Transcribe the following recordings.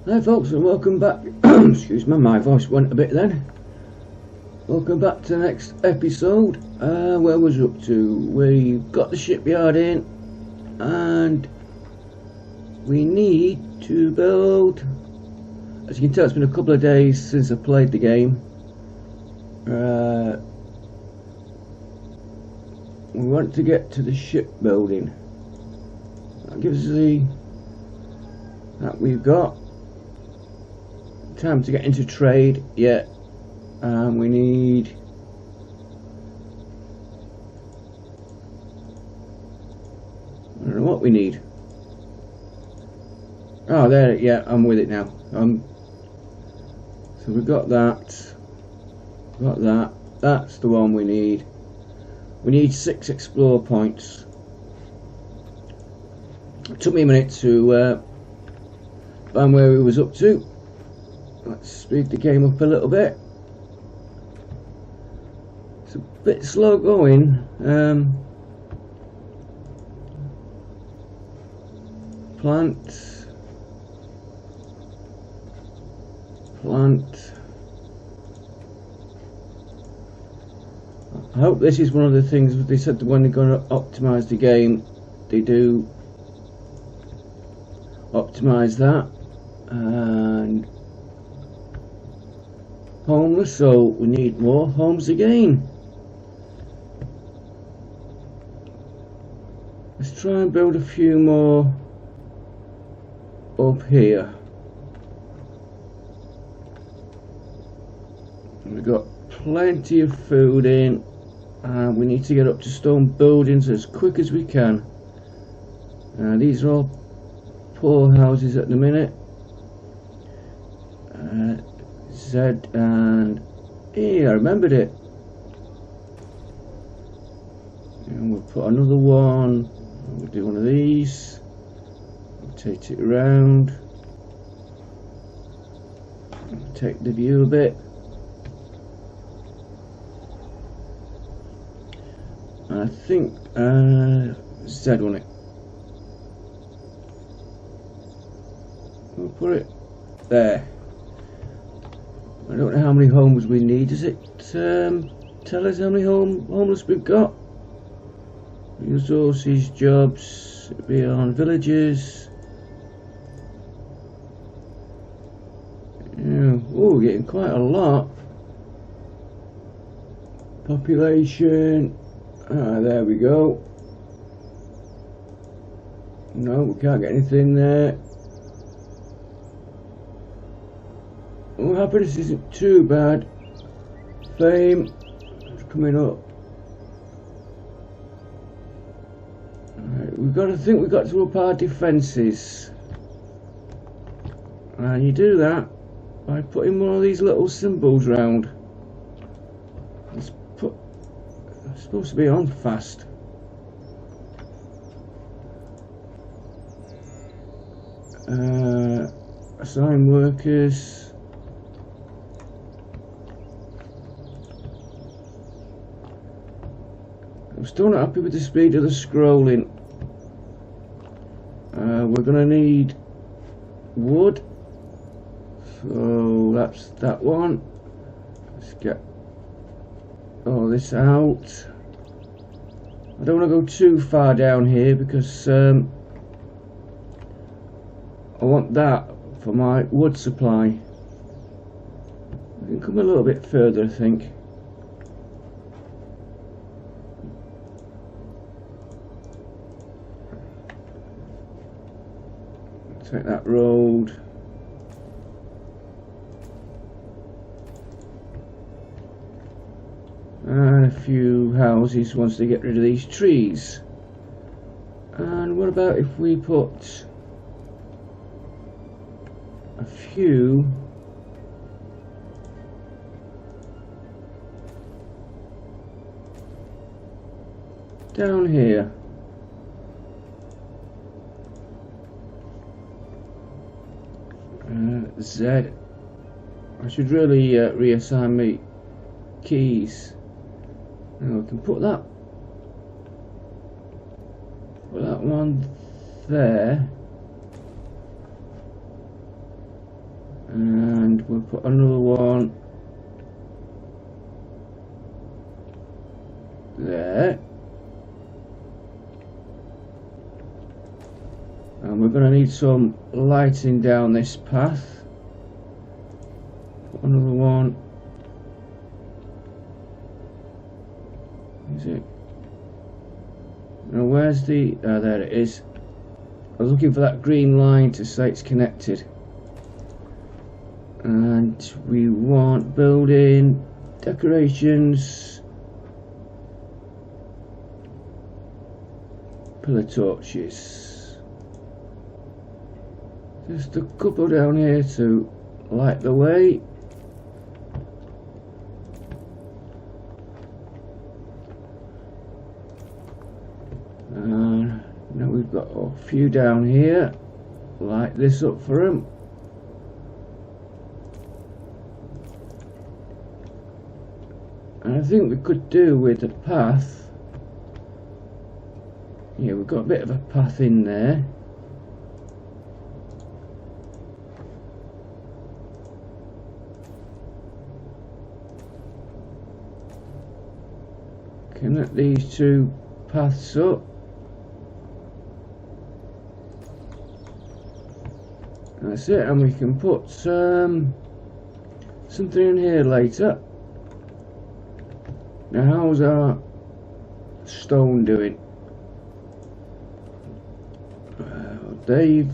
Hi folks, and welcome back. Excuse me, my voice went a bit then. Welcome back to the next episode. Where was we up to? We've got the shipyard in, and we need to build. As you can tell, it's been a couple of days since I played the game. We want to get to the shipbuilding. That gives us that we've got time to get into trade yet. We need I don't know what we need. Oh, there, yeah, I'm with it now. So we've got that. Got that. That's the one we need. We need 6 explore points. It took me a minute to find where we was up to. Let's speed the game up a little bit. It's a bit slow going. Plant. I hope this is one of the things they said that when they're going to optimize the game, they do optimize that. And homeless, so we need more homes again. Let's try and build a few more up here. We've got plenty of food in, and we need to get up to stone buildings as quick as we can. These are all poor houses at the minute. Z and E, I remembered it. And we'll put another one. We'll do one of these. Rotate it around. Take the view a bit. I think Z on it. We'll put it there. I don't know how many homes we need. Does it tell us how many homeless we've got? Resources, jobs, it'll be on villages. Yeah. Oh, we're getting quite a lot. Population. There we go. No, we can't get anything there. Oh, happiness isn't too bad. Fame is coming up. Right, we've got to think we've got to up our defences. And you do that by putting one of these little symbols round. Let's put. It's supposed to be on fast. Assign workers. I'm still not happy with the speed of the scrolling. We're going to need wood. So that's that one. Let's get all this out. I don't want to go too far down here because I want that for my wood supply. We can come a little bit further, I think. Take that road. And a few houses once they get rid of these trees. And what about if we put a few down here? Z. I should really reassign me keys. Now we can put that one there. we'll put another one there. And we're going to need some lighting down this path. Put another one. Is it? Now where's the... oh, there it is. I was looking for that green line to say it's connected. And we want building, decorations, pillar torches. Just a couple down here to light the way. Now we've got a few down here. Light this up for them. And I think we could do with a path. Yeah, we've got a bit of a path in there. Connect these two paths up. That's it, and we can put something in here later. Now, how's our stone doing? Dave,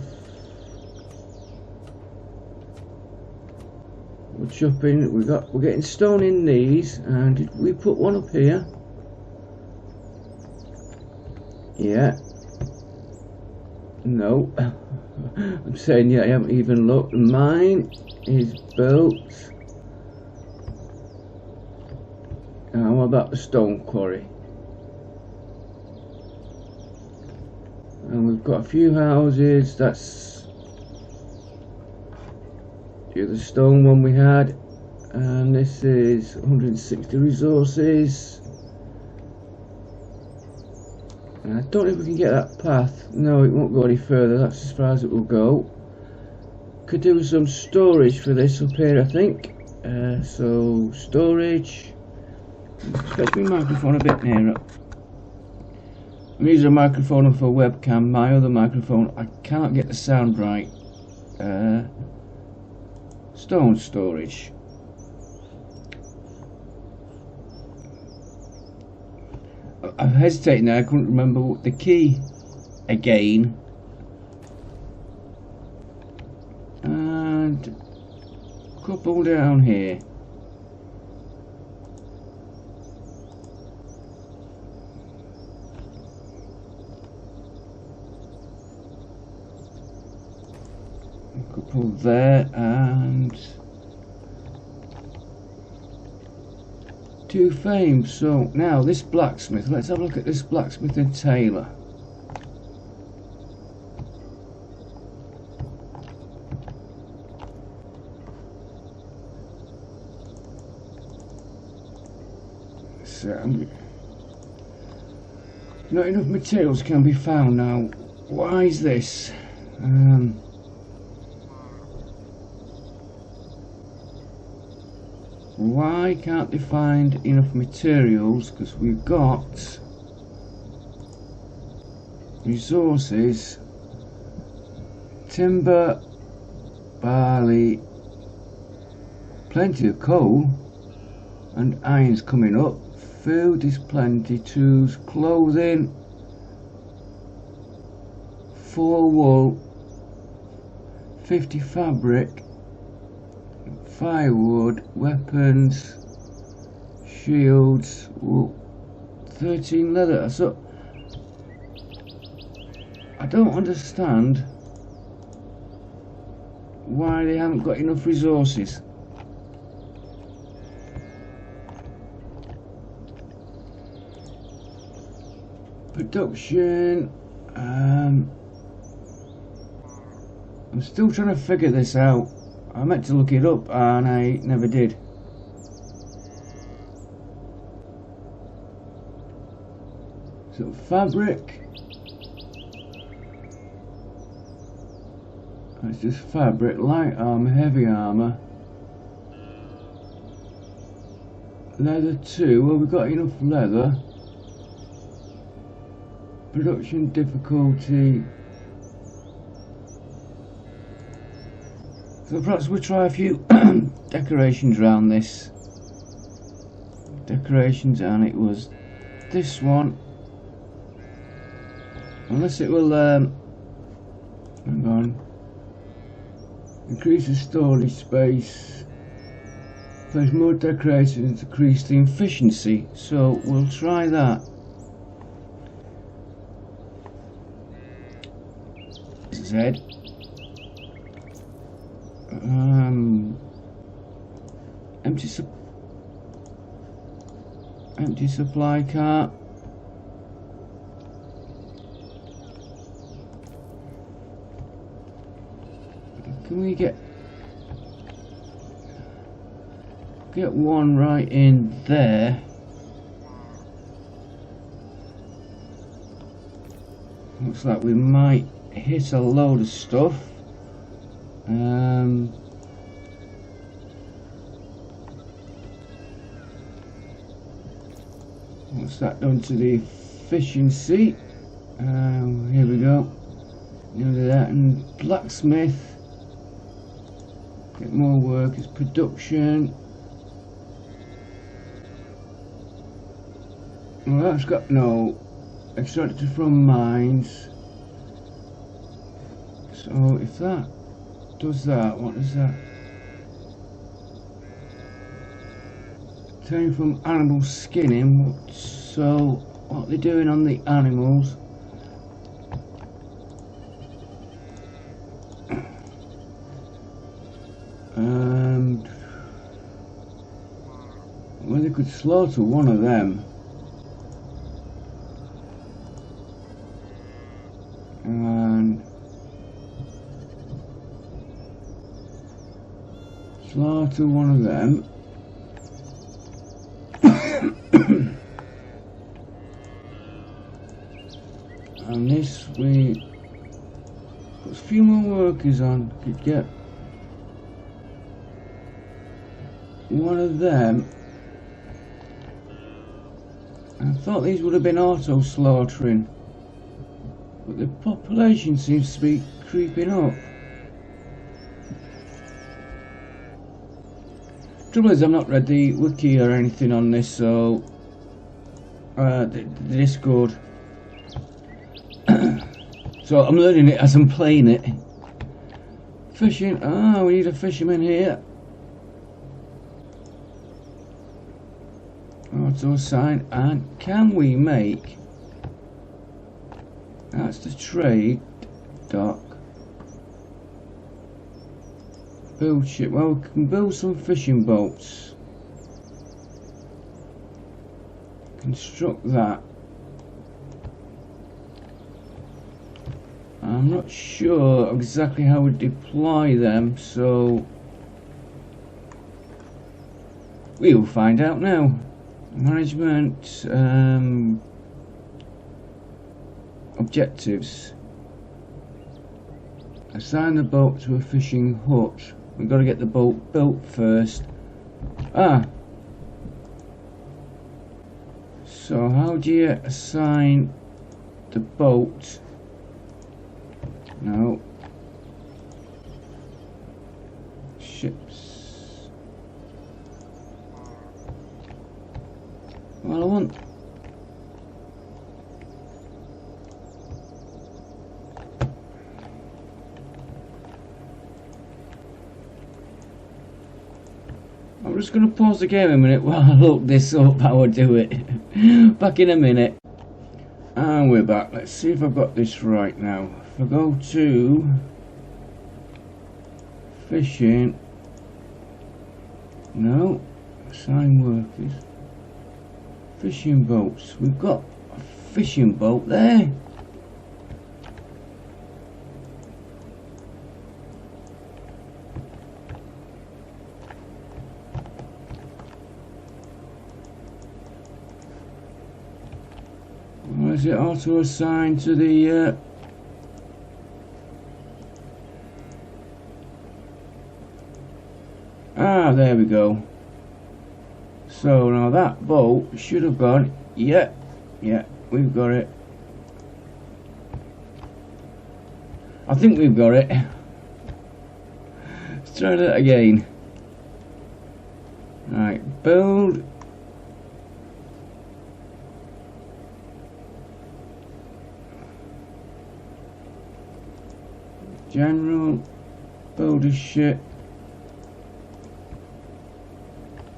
we're chopping. We're getting stone in these, and did we put one up here? Yeah. No. I'm saying, yeah, I haven't even looked. Mine is built. Now, what about the stone quarry? And we've got a few houses. That's the other stone one we had. And this is 160 resources. And I don't know if we can get that path. No, it won't go any further. That's as far as it will go. Could do some storage for this up here, I think. So storage. Let's my microphone a bit nearer. I'm using a microphone for webcam. My other microphone, I can't get the sound right. Stone storage. I'm hesitating now. I couldn't remember the key again. And a couple down here. A couple there and two frames. So now this blacksmith, let's have a look at this blacksmith and tailor. So not enough materials can be found now. Why is this? Why can't they find enough materials? Because we've got resources, timber, barley, plenty of coal, and iron's coming up. Food is plenty, tools, clothing, 4 wool, 50 fabric, firewood, weapons, shields, 13 leather. So I don't understand why they haven't got enough resources. Production. I'm still trying to figure this out. I meant to look it up and I never did. So fabric. It's just fabric, light armor, heavy armor. Leather 2. Well, we've got enough leather. Production difficulty. So perhaps we'll try a few decorations around this. Decorations, and it was this one. Unless it will, hang on. Increase the storage space. Place more decorations to increase the efficiency. So we'll try that. Z. Empty supply cart. Can we get one right in there? Looks like we might hit a load of stuff. What's that done to the efficiency? Here we go. Into that, and blacksmith. Get more workers. Production. Well, that's got no. Extracted from mines. So if that does that, what is that? Taken from animal skinning. So what are they doing on the animals? Well, they could slaughter one of them. And slaughter one of them. And this we put a few more workers on. Could get one of them. I thought these would have been auto slaughtering, but the population seems to be creeping up. Trouble is, I've not read the wiki or anything on this, so the Discord. So I'm learning it as I'm playing it. Fishing. Ah, we need a fisherman here. Auto sign. And can we make? That's the trade dock. Build ship. Well, we can build some fishing boats. Construct that. I'm not sure exactly how we deploy them, so we'll find out now. Management objectives. Assign the boat to a fishing hut. We've got to get the boat built first. So how do you assign the boat? No. Ships. Well, I want. I'm just going to pause the game a minute while I look this up how I do it. Back in a minute. And we're back. Let's see if I've got this right now. If I go to fishing, no, assign workers, fishing boats. We've got a fishing boat there. Or is it also assigned to the there we go. So now that boat should have gone. Yeah, we've got it. I think we've got it. Let's try that again. Right, build. General, build a ship.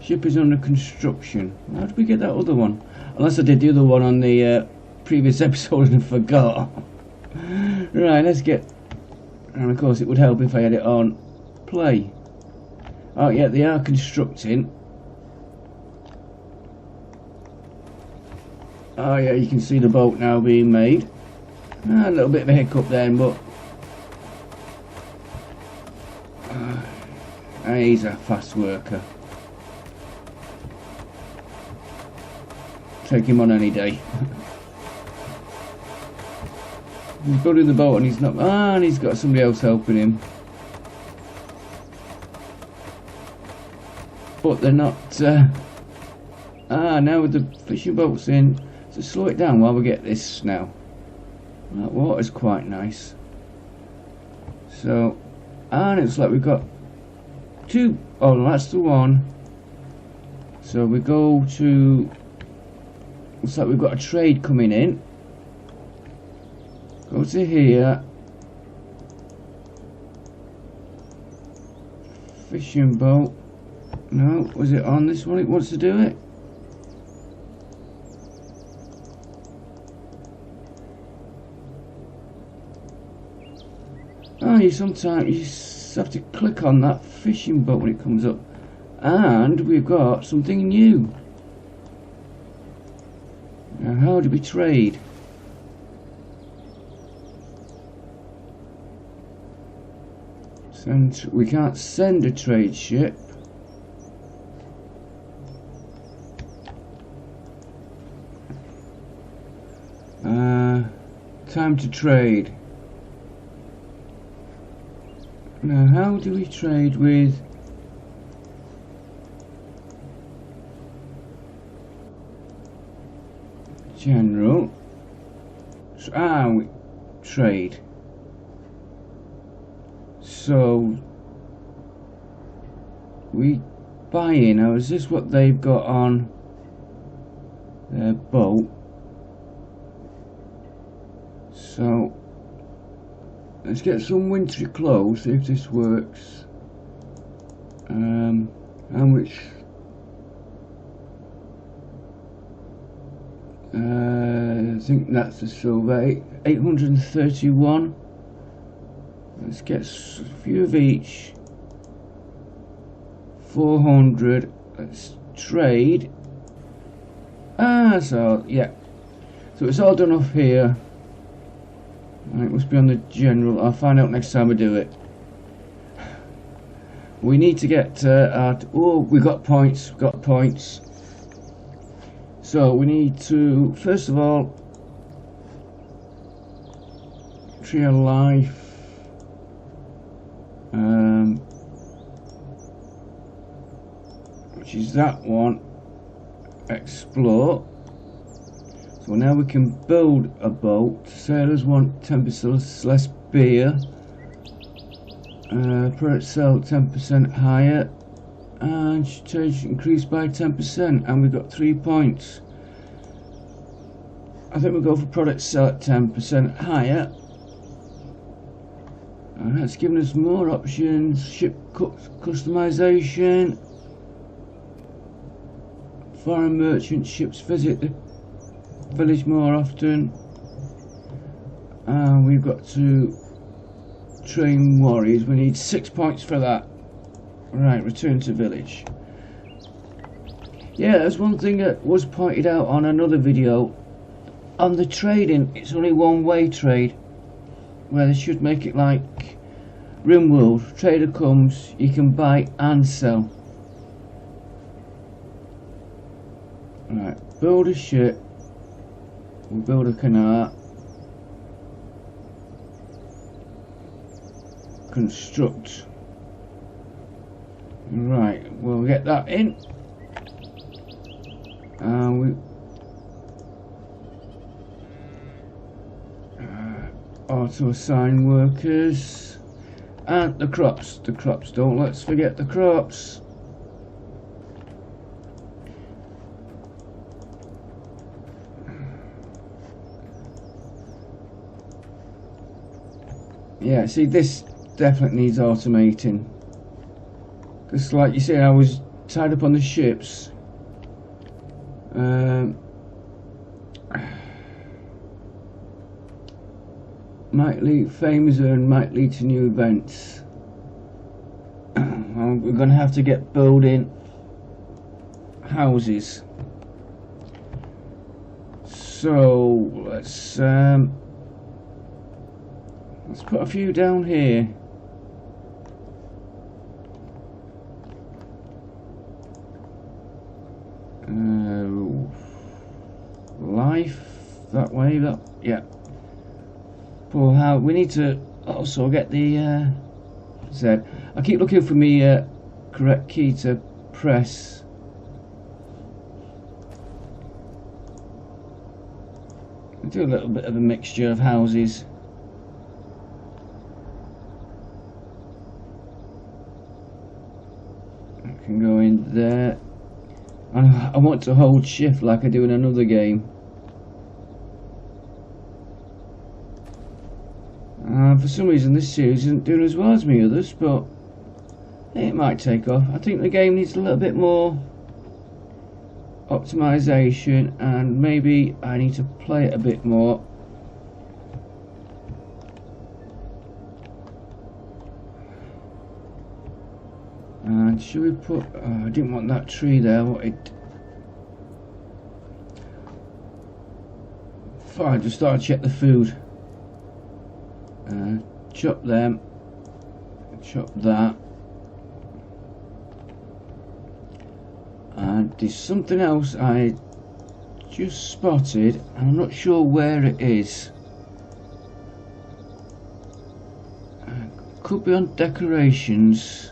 Ship is under construction. How did we get that other one? Unless I did the other one on the previous episode and forgot. Right, let's get... And of course it would help if I had it on play. Oh yeah, they are constructing. Oh yeah, you can see the boat now being made. A little bit of a hiccup then, but... he's a fast worker. Take him on any day. He's building the boat and he's not... and he's got somebody else helping him. But they're not... now with the fishing boats in, so slow it down while we get this now. That water's quite nice. So, and it's like we've got two... Oh, that's the one. So we go to... Looks like we've got a trade coming in. Go to here. Fishing boat. No, was it on this one? It wants to do it. Oh, you sometimes have to click on that fishing boat when it comes up. And we've got something new. Now, how do we trade? We can't send a trade ship. Time to trade. Now, how do we trade with... General? We trade. So we buy in. Now, is this what they've got on their boat? So let's get some wintry clothes, see if this works. How much? I think that's the silver. 831. Let's get a few of each. 400. Let's trade. So yeah. So it's all done off here. Right, it must be on the general. I'll find out next time I do it. We need to get we got points. So we need to, first of all, tree of life. Which is that one. Explore. So now we can build a boat. Sailors want 10% less beer. Product sell 10% higher. And change increased by 10%. And we've got 3 points. I think we'll go for product sell at 10% higher. And that's giving us more options. Ship customization. Foreign merchant ships visit the village more often. And we've got to train warriors. We need 6 points for that. Right, return to village. Yeah, there's one thing that was pointed out on another video. On the trading, it's only one-way trade. Where they should make it like RimWorld. Trader comes, you can buy and sell. Right, build a ship. We'll build a canal. Construct. Right, we'll get that in. We auto assign workers and the crops. The crops, don't let's forget the crops. Yeah, see, this definitely needs automating. Because, like you say, I was tied up on the ships. Might lead, famous and might lead to new events. We're going to have to get building houses. So let's put a few down here. Life that way. That yeah. Well, how we need to also get the Z. I keep looking for me correct key to press. Do a little bit of a mixture of houses. I can go in there. I want to hold shift like I do in another game. For some reason this series isn't doing as well as me others, but it might take off. I think the game needs a little bit more optimization, and maybe I need to play it a bit more. And should we put... I didn't want that tree there. Fine, just thought I'd check the food. Chop them. Chop that. And there's something else I just spotted, and I'm not sure where it is. Could be on decorations.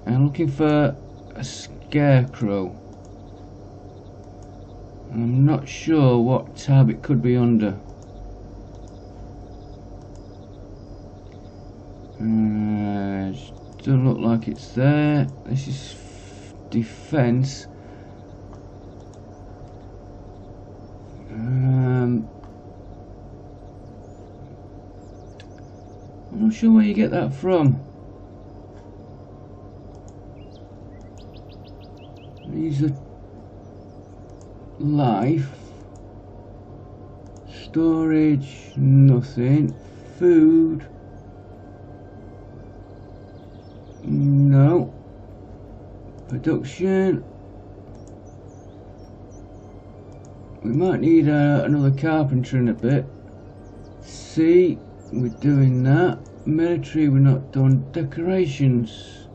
I'm looking for a scarecrow. I'm not sure what tab it could be under. Doesn't look like it's there. This is defense. I'm not sure where you get that from. These are life, storage, nothing, food, no, production. We might need another carpenter in a bit. See, we're doing that. Military, we're not done. Decorations.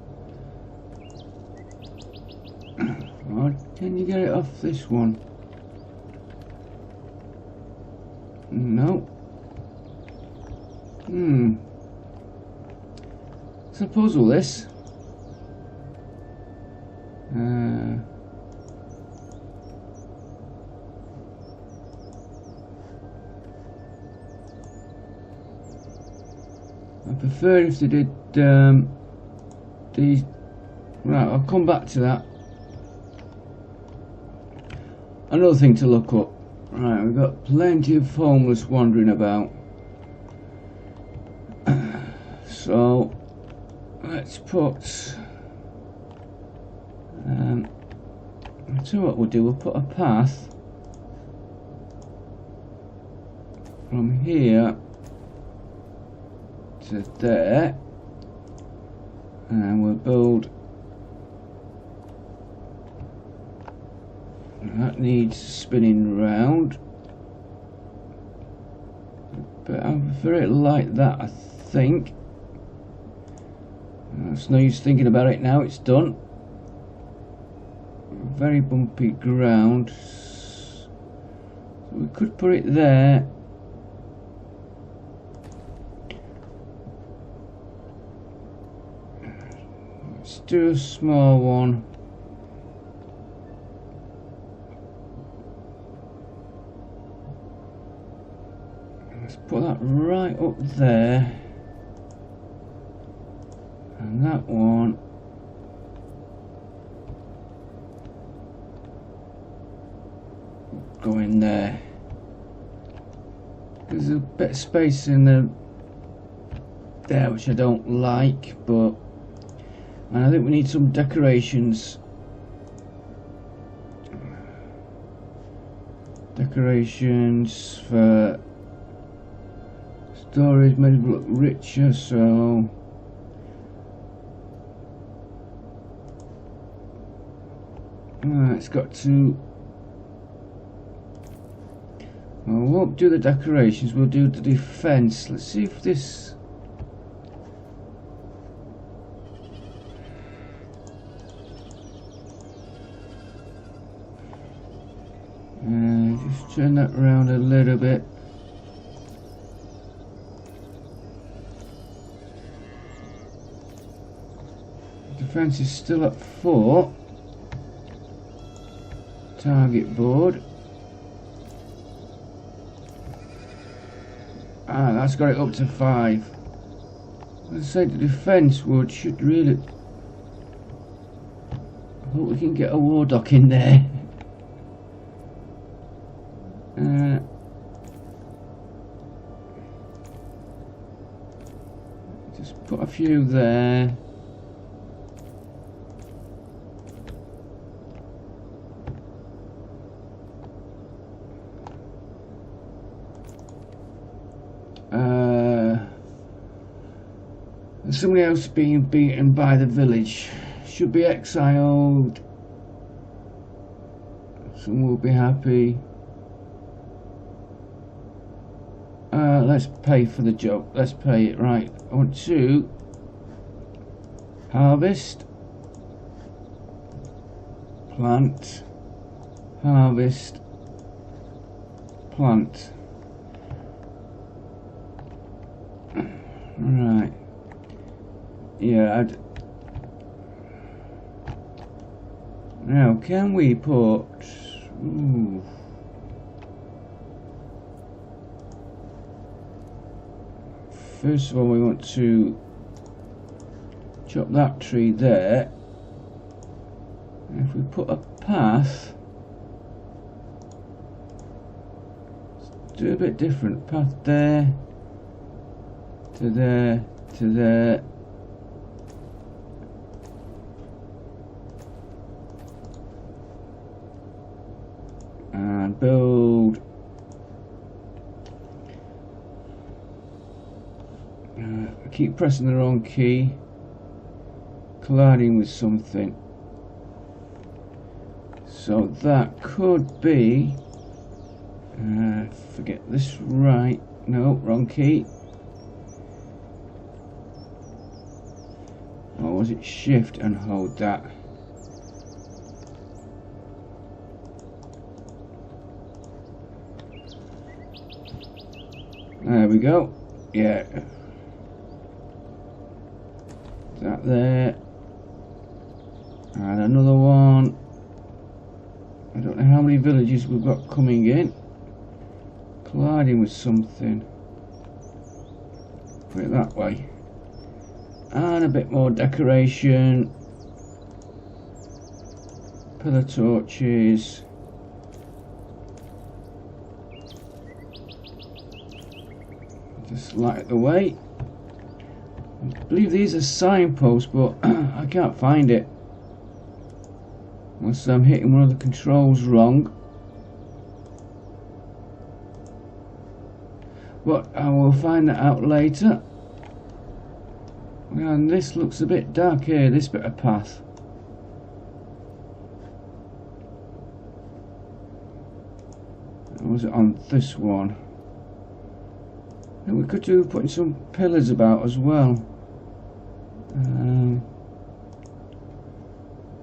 Oh, can you get it off this one? No. It's a puzzle, this. I prefer if they did these. Right, I'll come back to that. Another thing to look up. Right, we've got plenty of homeless wandering about. So let's put I'll tell you what we'll do, we'll put a path from here to there, and we'll build. That needs spinning round, but I prefer it like that, I think. It's no use thinking about it now, it's done. Very bumpy ground, so we could put it there. Let's do a small one. right up there, and that one go in there. There's a bit of space in there which I don't like, but and I think we need some decorations. Decorations for storage, made it look richer, so it's got to. Well, we won't do the decorations, we'll do the defense. Let's see if this. Just turn that around a little bit. Defense is still at 4. Target board. That's got it up to 5. As I said, the defense wood should really. I hope we can get a war dock in there. Just put a few there. Somebody else being beaten by the village. Should be exiled. Some will be happy. Let's pay for the job. Let's pay it. Right. I want to harvest, plant, harvest, plant. Right. Yeah. Now, can we put? Ooh. First of all, we want to chop that tree there. And if we put a path, let's do a bit different. Path there, to there, to there. And build. I keep pressing the wrong key, colliding with something. So that could be. Forget this. Right? No, wrong key. Or was it shift and hold that? There we go. Yeah. That there. And another one. I don't know how many villages we've got coming in. Colliding with something. Put it that way. And a bit more decoration. Pillar torches. Just light the way. I believe these are signposts, but I can't find it. Unless I'm hitting one of the controls wrong. But I will find that out later. And this looks a bit dark here, this bit of path. Or was it on this one? And we could do putting some pillars about as well.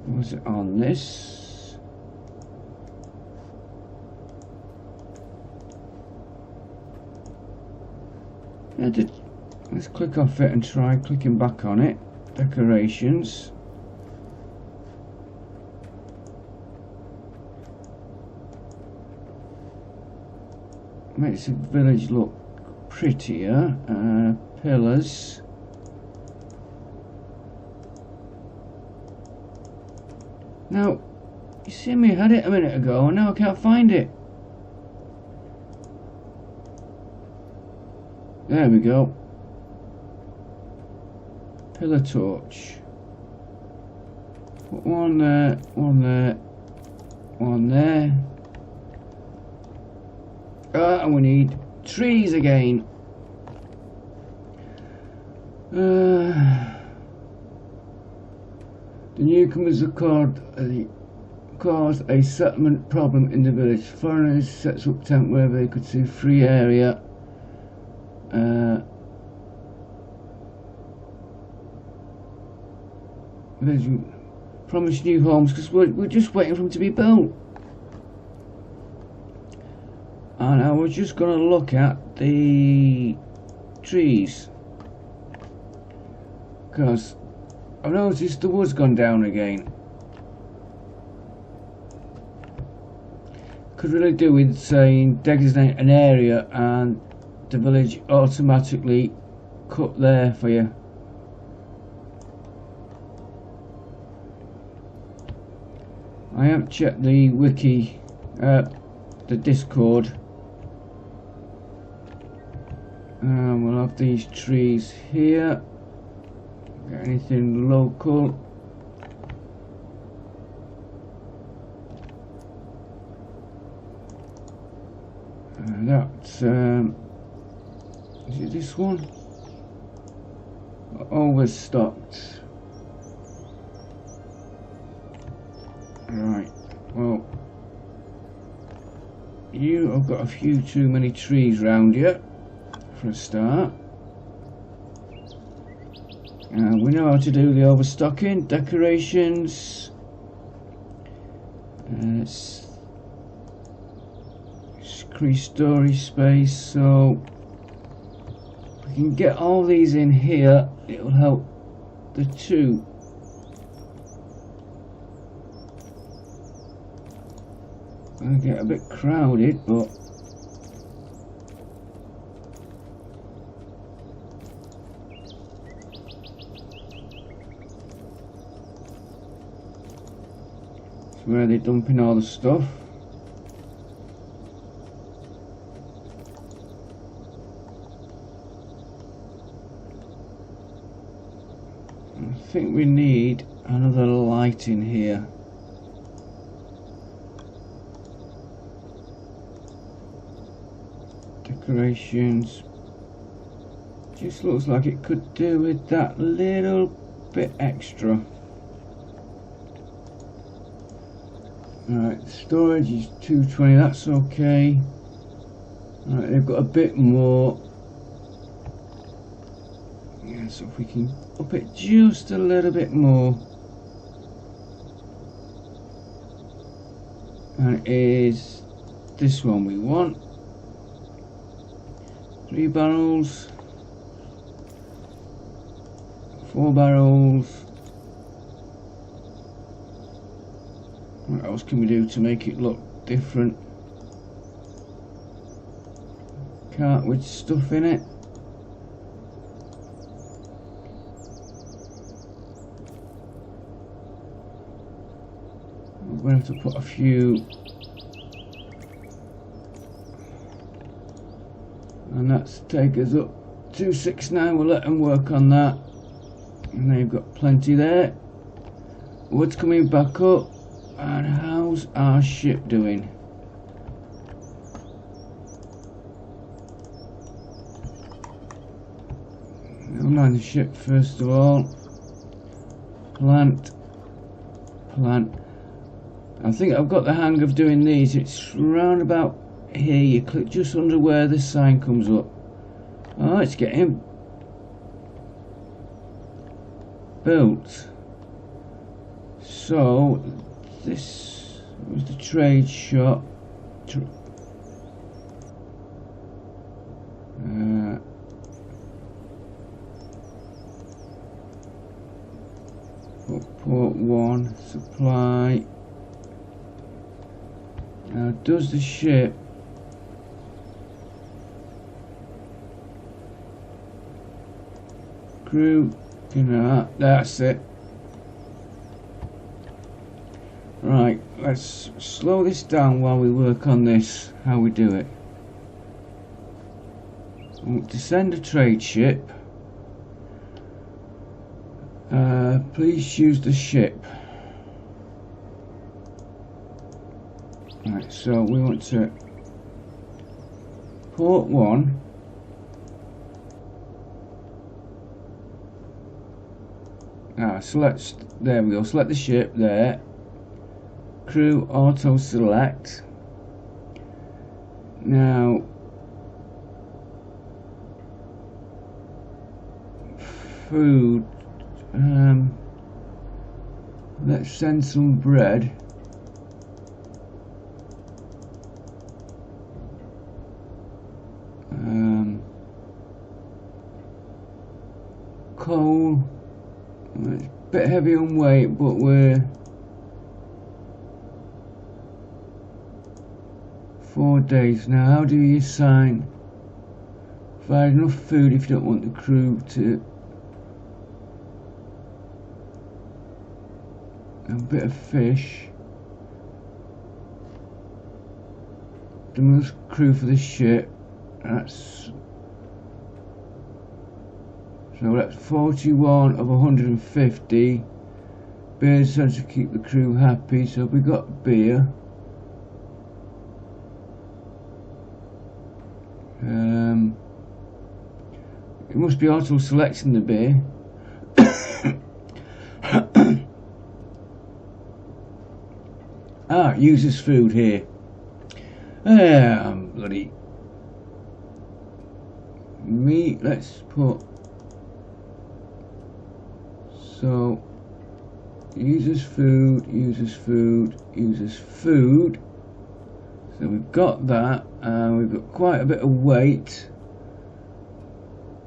Was it on this? Yeah, let's click off it and try clicking back on it. Decorations. Makes the village look prettier. Pillars. Now, you see me had it a minute ago and now I can't find it. There we go. Pillar torch. Put one there, one there, one there. And we need trees again. The newcomers have caused a settlement problem in the village. Foreigners sets up tent where they could see free area. Promise new homes because we're just waiting for them to be built. And I was just going to look at the trees because I've noticed the wood's gone down again. Could really do with saying designate an area and the village automatically cut there for you. I haven't checked the wiki, the Discord. We'll have these trees here. Got anything local? That's is it this one? Overstocked. Right, well, you have got a few too many trees round you for a start. We know how to do the overstocking. Decorations. Increase storage space, so if we can get all these in here, it will help the two. I'll get a bit crowded, but it's where they're dumping all the stuff. I think we need another light in here. Decorations. Just looks like it could do with that little bit extra. Alright, storage is 220, that's okay. Alright, they've got a bit more. Yeah, so if we can up it just a little bit more. And it is this one we want. 3 barrels. 4 barrels. What else can we do to make it look different? Cart with stuff in it. We're going to have to put a few, and that's take us up 269. We'll let them work on that, and they've got plenty there. Wood's coming back up. And how's our ship doing? Never mind the ship first of all. Plant. I think I've got the hang of doing these. It's round about here. You click just under where the sign comes up. Oh, it's getting built. So this was the trade shop. Port 1 supply. Now does the ship crew. You know, that's it. Right, let's slow this down while we work on this, how we do it. To send a trade ship, please choose the ship. Right, so we want to port 1. Select, there we go, select the ship there. Crew auto select. Now food, let's send some bread. Coal, it's a bit heavy on weight, but we're 4 days now. How do you assign? Provide enough food if you don't want the crew to. A bit of fish. The most crew for the ship. That's. So that's 41 of 150. Beer tends to keep the crew happy, so we got beer. It must be auto selecting the beer. Uses food here. Bloody meat. Let's put. So uses food, uses food, uses food. So we've got that. We've got quite a bit of weight.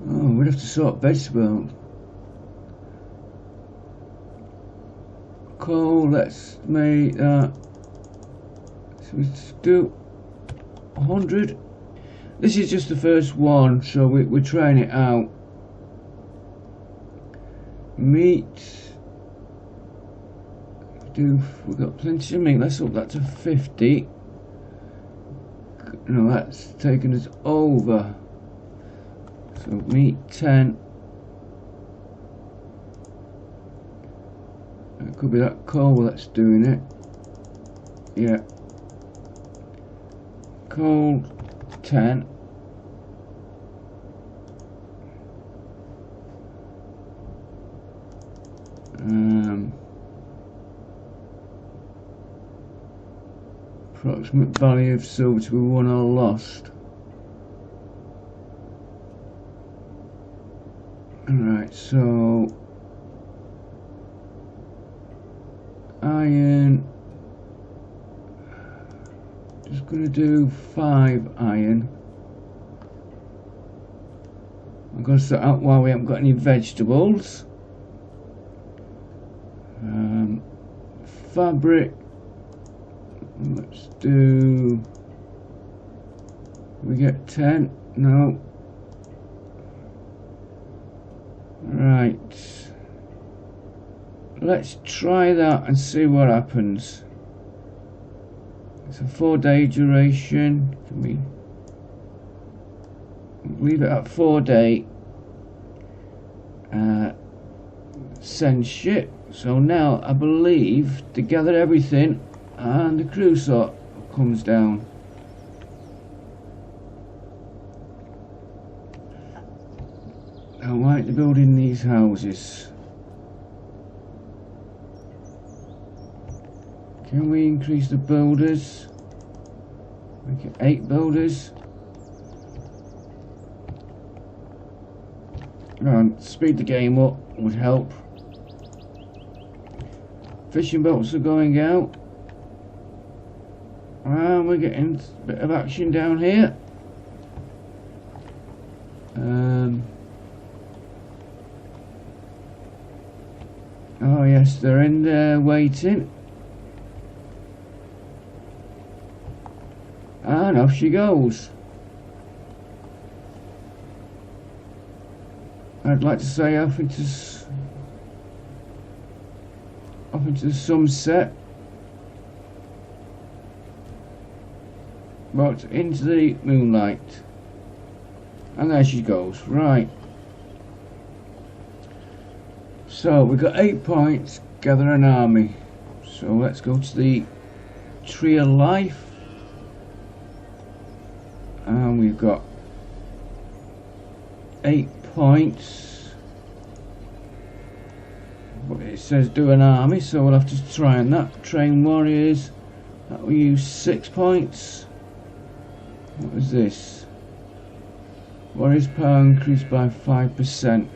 Oh, we'd have to sort vegetables. Coal, let's make that. So let's do 100. This is just the first one, so we're trying it out. Meat. We've got plenty of meat. Let's up that to 50. No, that's taken us over. So meat 10. It could be that coal that's doing it. Yeah. Coal 10. Approximate value of silver to be won or lost. Alright, so iron, just gonna do 5 iron. I'm gonna sort out why we haven't got any vegetables. Fabric, let's do, we get 10, no. Right, let's try that and see what happens. It's a 4-day duration. Can we leave it at 4 day? Send ship. So now I believe to gather everything and the crew sort comes down. I like to build in these houses. Can we increase the builders? Make it 8 builders. And speed the game up would help. Fishing boats are going out. And we're getting a bit of action down here. Oh yes, they're in there waiting. And off she goes. I'd like to say off into the sunset, but into the moonlight. And there she goes. Right. So we've got 8 points. Gather an army. So let's go to the Tree of Life. And we've got 8 points. But it says do an army, so we'll have to try on that. Train warriors. That will use 6 points. What is this? Warriors power increased by 5%.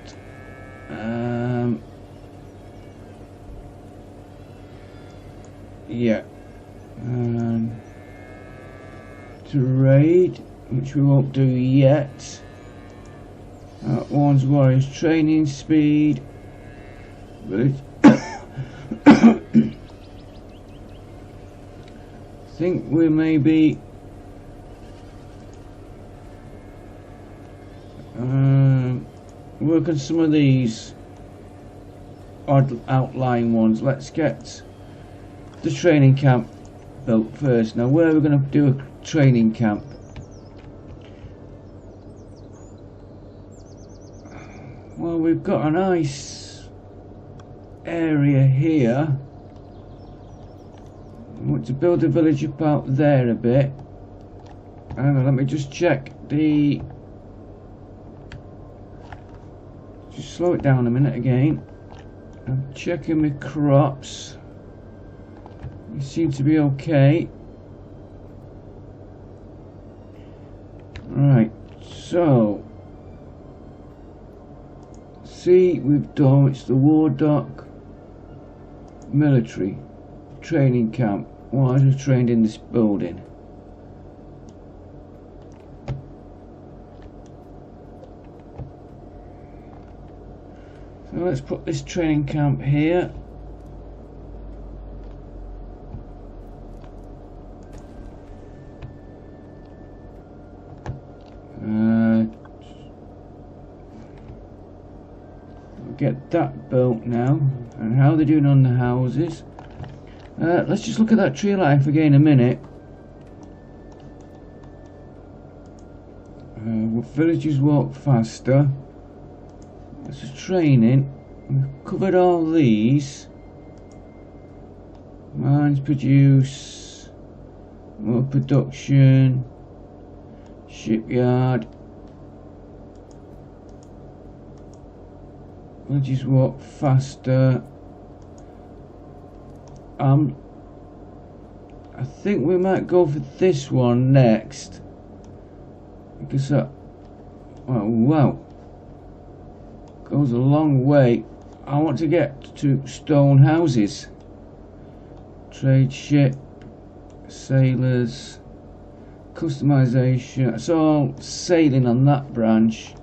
Yeah. To raid, which we won't do yet. Warns warriors training speed. But I think we may be work on some of these odd outlying ones. Let's get the training camp built first. Now, where are we going to do a training camp? Well, we've got a nice area here. I want to build a village up out there a bit. Hang on, let me just check the... Just slow it down a minute again. I'm checking my crops. They seem to be okay. Right, so see, we've done, it's the war dock, military training camp. Well, I was trained in this building. So let's put this training camp here. Get that built now. And how they're doing on the houses. Let's just look at that tree of life again a minute. Villagers walk faster. This is training. We've covered all these. Mines produce. More production. Shipyard. Villagers walk faster. I think we might go for this one next. Because that, oh, wow, goes a long way. I want to get to stone houses. Trade ship, sailors, customization. It's all sailing on that branch.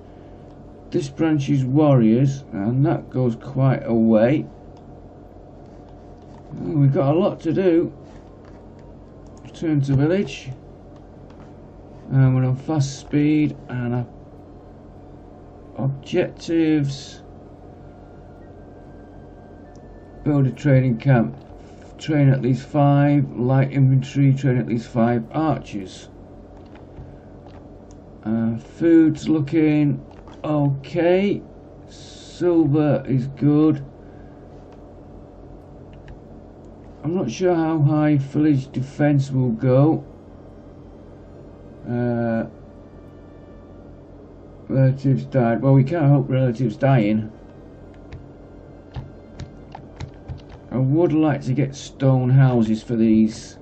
This branch is warriors, and that goes quite a way. We've got a lot to do. Return to village. And we're on fast speed and objectives. Build a training camp. Train at least 5 light infantry. Train at least 5 archers. Food's looking okay. Silver is good. I'm not sure how high village defense will go. Relatives died. Well, we can't help relatives dying. I would like to get stone houses for these.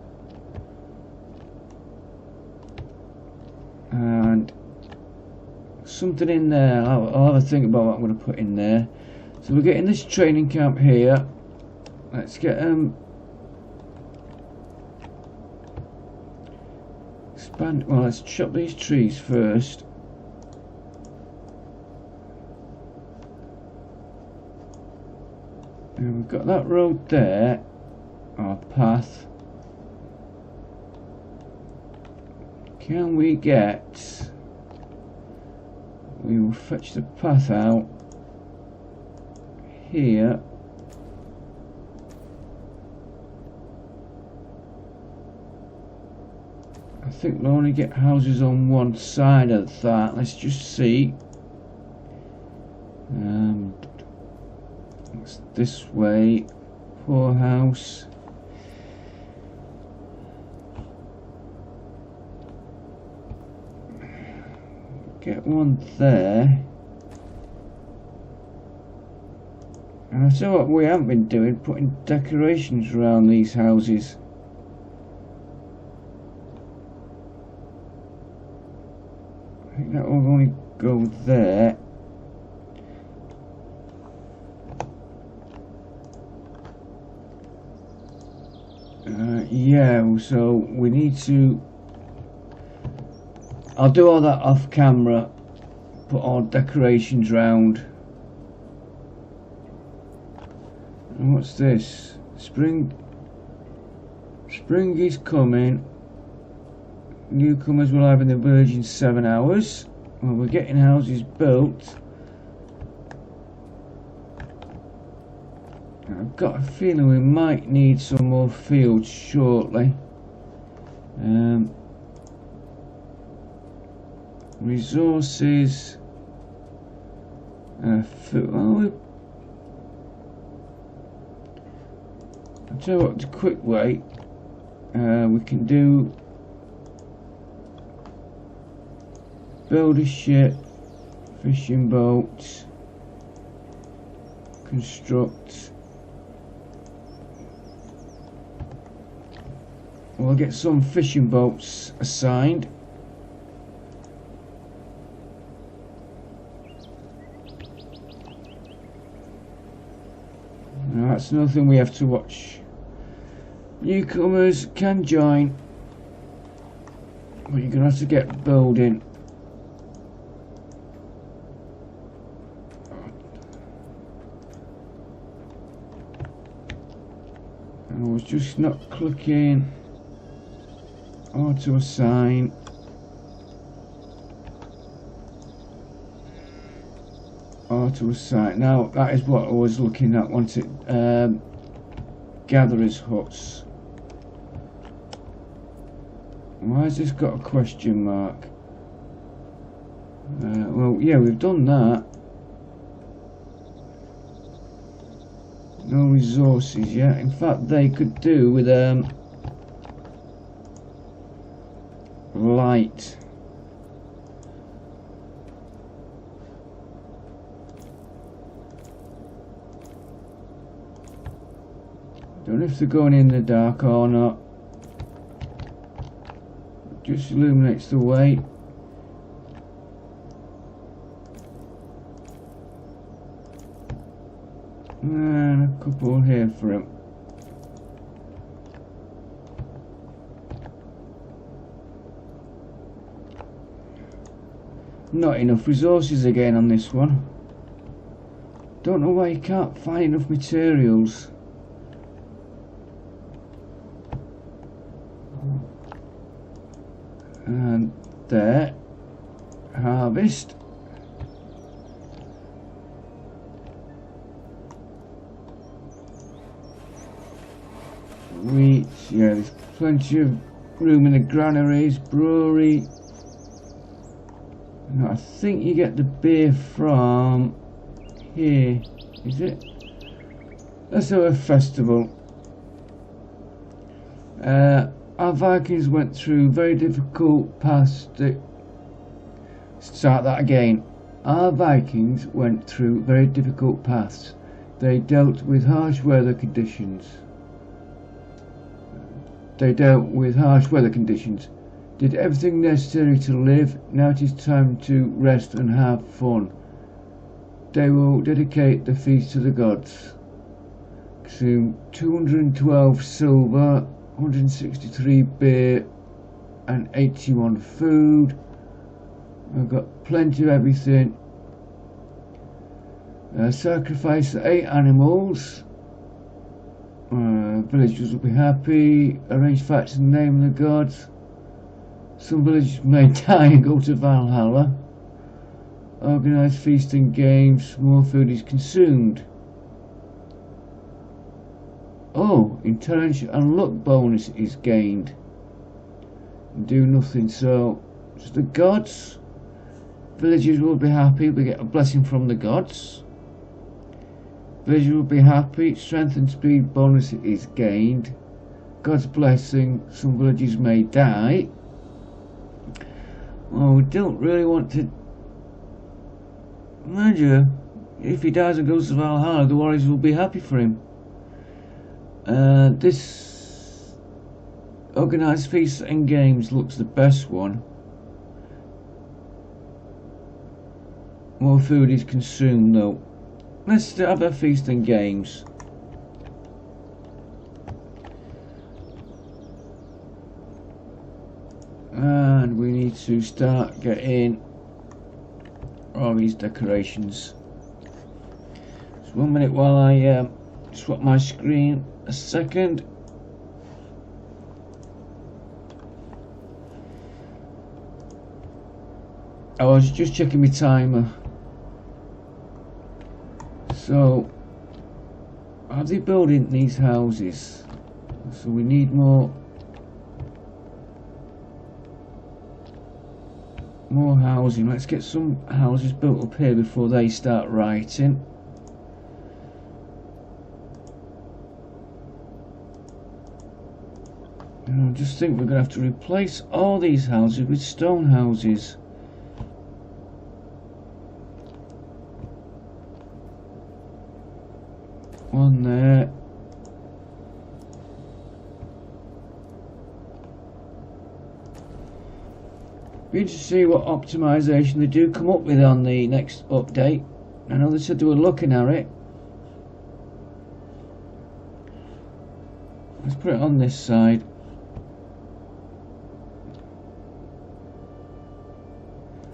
And something in there. I'll have a think about what I'm going to put in there. So we're getting this training camp here. Let's get expand. Well, let's chop these trees first. And we've got that road there, our path. Can we get? We will fetch the path out. here. I think we'll only get houses on one side of that. Let's just see. It's this way. Poorhouse. Get one there. And I tell you what we haven't been doing, putting decorations around these houses. I think that will only go there. Yeah, so we need to... I'll do all that off camera, put all decorations round. And what's this? Spring is coming. Newcomers will arrive in the village in 7 hours. Well, we're getting houses built. I've got a feeling we might need some more fields shortly. Resources. Food. Oh, I'll tell you what, the quick way. We can do. Build a ship. Fishing boats. Construct. We'll get some fishing boats assigned. Now that's another thing we have to watch. Newcomers can join, but you're going to have to get building. And I was just not clicking. Auto assign. Auto assign. Now that is what I was looking at. Once it gatherers huts. Why has this got a question mark? Well, yeah, we've done that. No resources yet. In fact, they could do with light. Don't know if they're going in the dark or not. Just illuminates the way. And a couple here for him. Not enough resources again on this one. Don't know why you can't find enough materials. And there. Harvest. Wheat. Yeah, there's plenty of room in the granaries. Brewery. I think you get the beer from here, is it? Let's have a festival. Our Vikings went through very difficult paths. Start that again. Our Vikings went through very difficult paths. They dealt with harsh weather conditions. Did everything necessary to live. Now it is time to rest and have fun. They will dedicate the feast to the gods. Consume 212 silver, 163 beer, and 81 food. I've got plenty of everything. Sacrifice 8 animals. Villagers will be happy. Arrange fights in the name of the gods. Some villagers may die and go to Valhalla. Organise feasting games. More food is consumed. Oh, intelligence and luck bonus is gained. Do nothing, so just the gods. Villagers will be happy, we get a blessing from the gods. Villagers will be happy, strength and speed bonus is gained. God's blessing, some villagers may die. Well, we don't really want to. Mind you, if he dies and goes to Valhalla, the warriors will be happy for him. This organised feasts and games looks the best one. More food is consumed though. Let's have a feast and games. And we need to start getting all these decorations. Just 1 minute while I swap my screen a second. I was just checking my timer. So, are they building these houses? So we need more housing. Let's get some houses built up here before they start writing. And I just think we're going to have to replace all these houses with stone houses. One there. Be interested to see what optimisation they do come up with on the next update. I know they said they were looking at it. Let's put it on this side.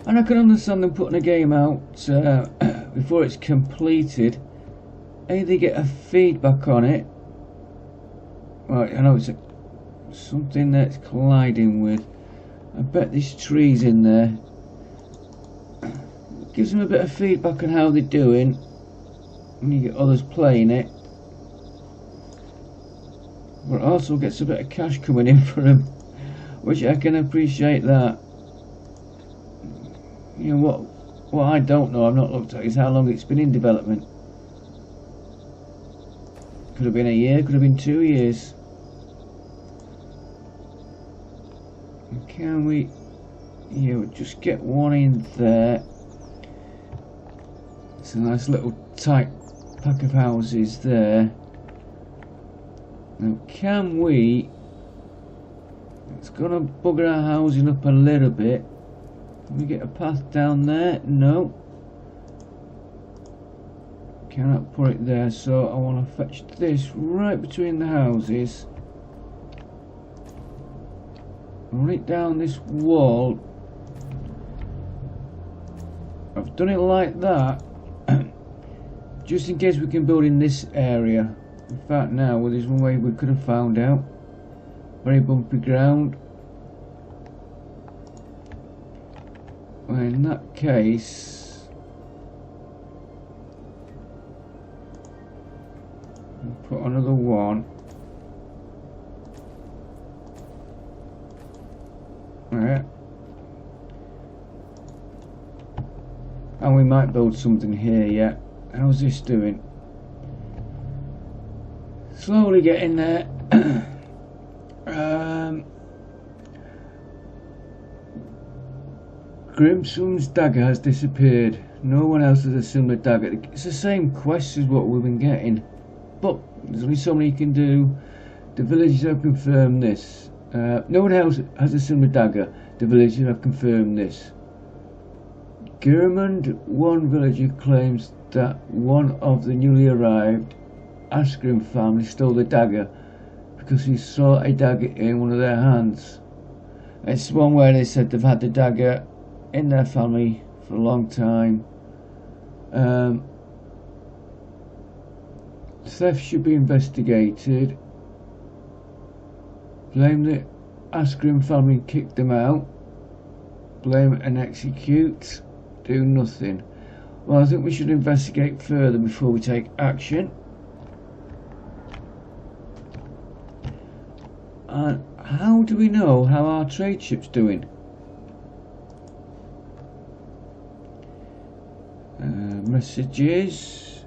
And I can understand them putting a game out before it's completed. They get a feedback on it. Right, I know it's something that's colliding with. I bet there's trees in there. It gives them a bit of feedback on how they're doing when you get others playing it. But also gets a bit of cash coming in for them, which I can appreciate that. You know what I don't know, I've not looked at, is how long it's been in development. Could have been a year, could have been 2 years. Can we, we'll just get one in there. It's a nice little tight pack of houses there. Now can we, it's gonna bugger our housing up a little bit. Can we get a path down there? No. Cannot put it there, so I want to fetch this right between the houses. Run it down this wall. I've done it like that just in case we can build in this area. In fact, now well, there's one way we could have found out. Very bumpy ground. Well, in that case, we'll put another one. Right. And we might build something here yet. How's this doing? Slowly getting there. Grimson's dagger has disappeared. No one else has a similar dagger. It's the same quest as what we've been getting, but there's only so many you can do. The villagers have confirmed this. No one else has a similar dagger. The villagers have confirmed this. Germund, one villager, claims that one of the newly arrived Askrim family stole the dagger because he saw a dagger in one of their hands. It's one where they said they've had the dagger in their family for a long time. Theft should be investigated. Blame the Askrim family and kick them out. Blame and execute. Do nothing. Well, I think we should investigate further before we take action. And how do we know how our trade ship's doing? Messages.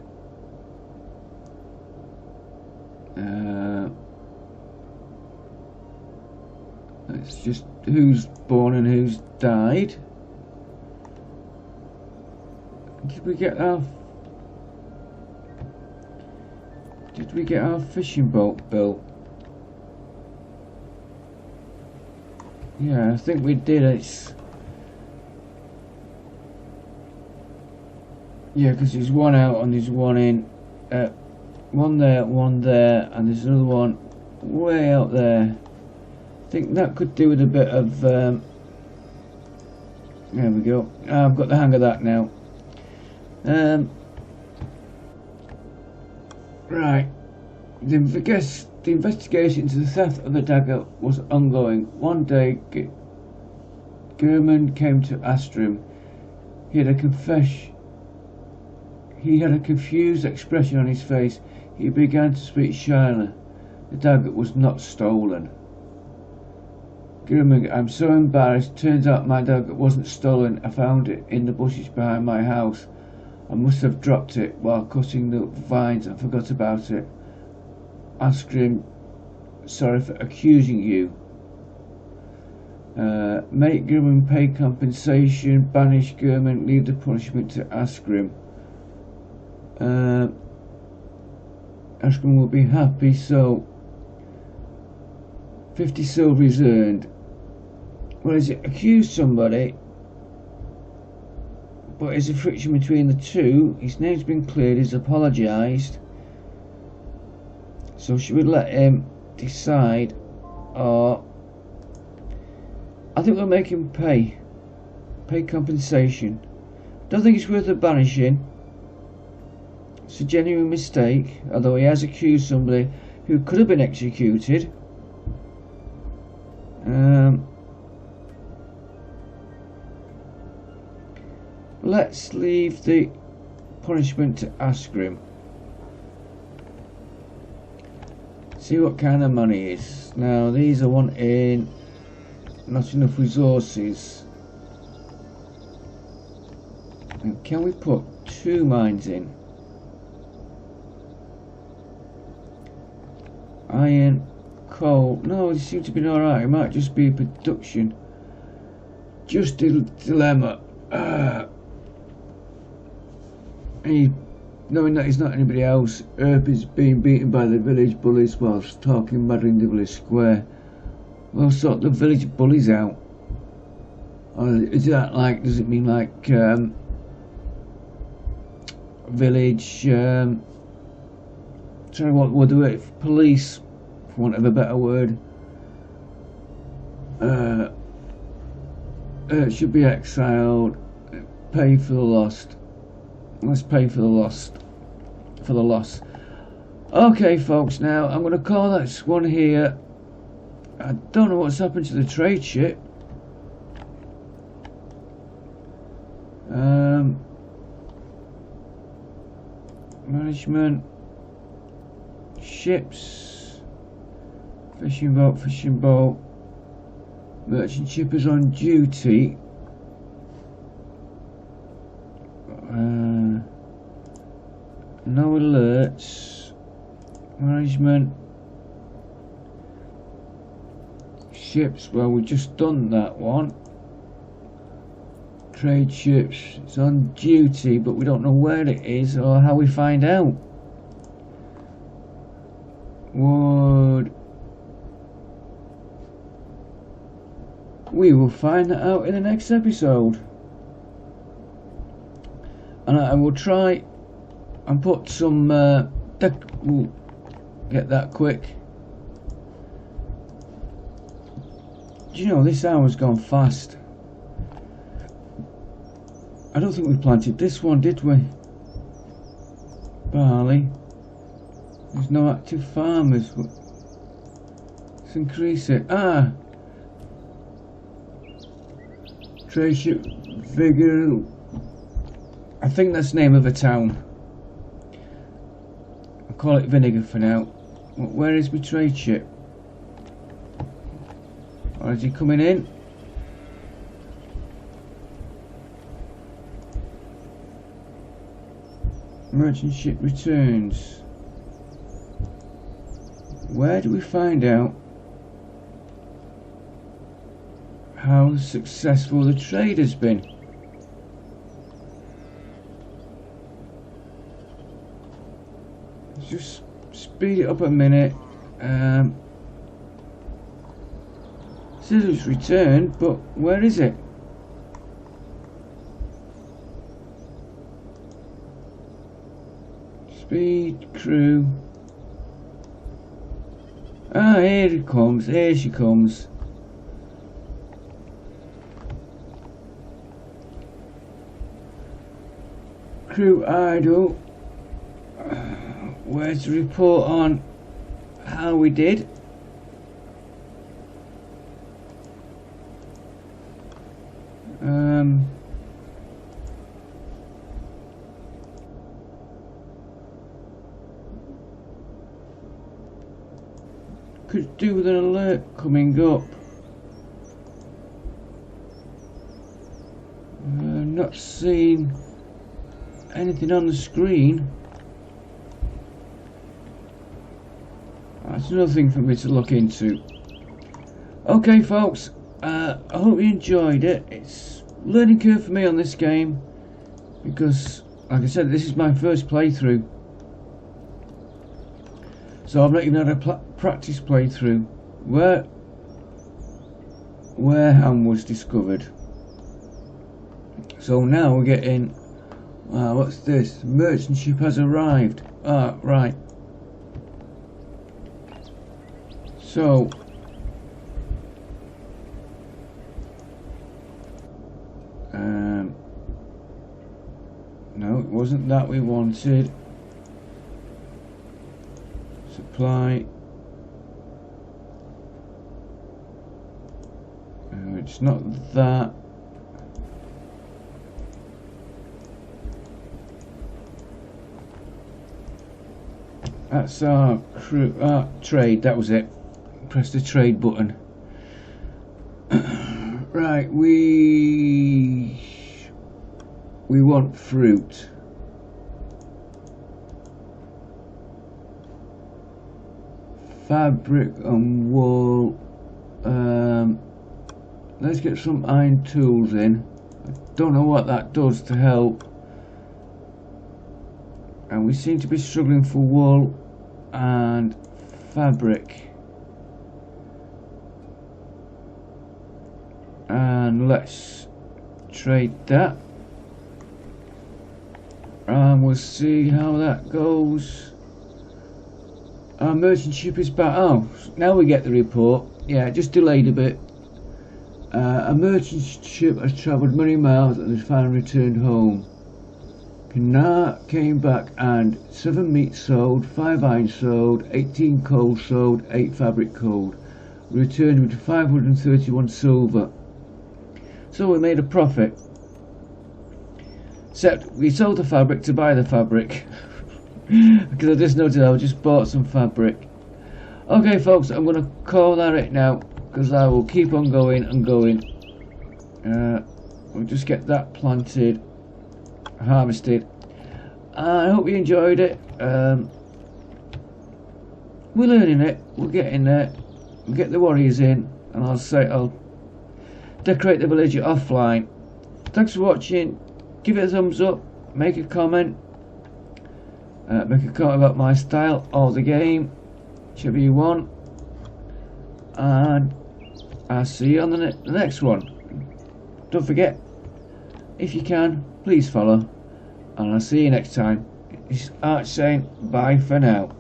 It's just who's born and who's died. Did we get our fishing boat built? Yeah, I think we did. It's yeah, because there's one out and there's one in. One there, and there's another one way out there. I think that could do with a bit of. There we go. I've got the hang of that now. Right. The investigation into the theft of the dagger was ongoing. One day, German came to Astrum. He had a confused expression on his face. He began to speak shyly. The dagger was not stolen. German, I'm so embarrassed. Turns out my dagger wasn't stolen. I found it in the bushes behind my house. I must have dropped it while cutting the vines and forgot about it. Askrim, sorry for accusing you. Make German pay compensation. Banish German. Leave the punishment to Askrim. Askrim will be happy. So 50 silver is earned. Well, is it accused somebody? But is a friction between the two? His name's been cleared. He's apologised. So should we let him decide, or I think we'll make him pay compensation. Don't think it's worth the banishing. It's a genuine mistake, although he has accused somebody who could have been executed. Let's leave the punishment to Askrim. See what kind of money is. Now these are wanting not enough resources. And can we put 2 mines in? Iron, coal. No, they seem to be alright. It might just be a production. Just a dilemma. Knowing that he's not anybody else, Earp is being beaten by the village bullies whilst talking mad in the village square. We'll sort the village bullies out. Or is that like, does it mean like village, sorry, what we'll do it, police, for want of a better word. Should be exiled, pay for the lost. Let's pay for the loss. Okay, folks. Now I'm going to call that one here. I don't know what's happened to the trade ship. Management, ships, fishing boat. Merchant ship is on duty. No alerts. Management. Ships, well, we've just done that one. Trade ships, it's on duty, but we don't know where it is or how we find out. We will find that out in the next episode. And I will try and put some get that quick. Do you know, this hour's gone fast. I don't think we planted this one, did we? Barley. There's no active farmers. Let's increase it. Trade ship vigor. I think that's the name of a town. I'll call it Vinegar for now. Where is my trade ship? Or is he coming in? Merchant ship returns. Where do we find out how successful the trade has been? Let's just speed it up a minute. Says it's returned, but where is it? Speed, crew. Ah, here it comes. Here she comes. Crew idle. Where's the report on how we did? Could do with an alert coming up. Not seeing anything on the screen. That's another thing for me to look into. Okay folks, I hope you enjoyed it. It's a learning curve for me on this game because, like I said, this is my first playthrough. So I've not even had a practice playthrough. Wareham was discovered. So now we're getting... what's this? Merchant ship has arrived. Ah, right. So... no, it wasn't that we wanted. Supply. It's not that. That's our crew. Trade. That was it. Press the trade button. Right. We want fruit. Fabric and wool. Let's get some iron tools in. I don't know what that does to help. And we seem to be struggling for wool and fabric. And let's trade that. And we'll see how that goes. Our merchant ship is back. Oh, now we get the report. Yeah, just delayed a bit. A merchant ship has travelled many miles and has finally returned home. Kana came back and 7 meat sold, 5 iron sold, 18 coal sold, 8 fabric sold. We returned with 531 silver. So we made a profit. Except we sold the fabric to buy the fabric. Because I just noticed I just bought some fabric. Okay folks, I'm going to call that it now. Because I will keep on going and going. We'll just get that planted, harvested. I hope you enjoyed it. We're learning it. We're getting there. We'll get the warriors in. And I'll decorate the villager offline. Thanks for watching. Give it a thumbs up. Make a comment. Make a comment about my style or the game, whichever you want. And I'll see you on the next one. Don't forget, if you can, please follow. And I'll see you next time. It's Arch saying bye for now.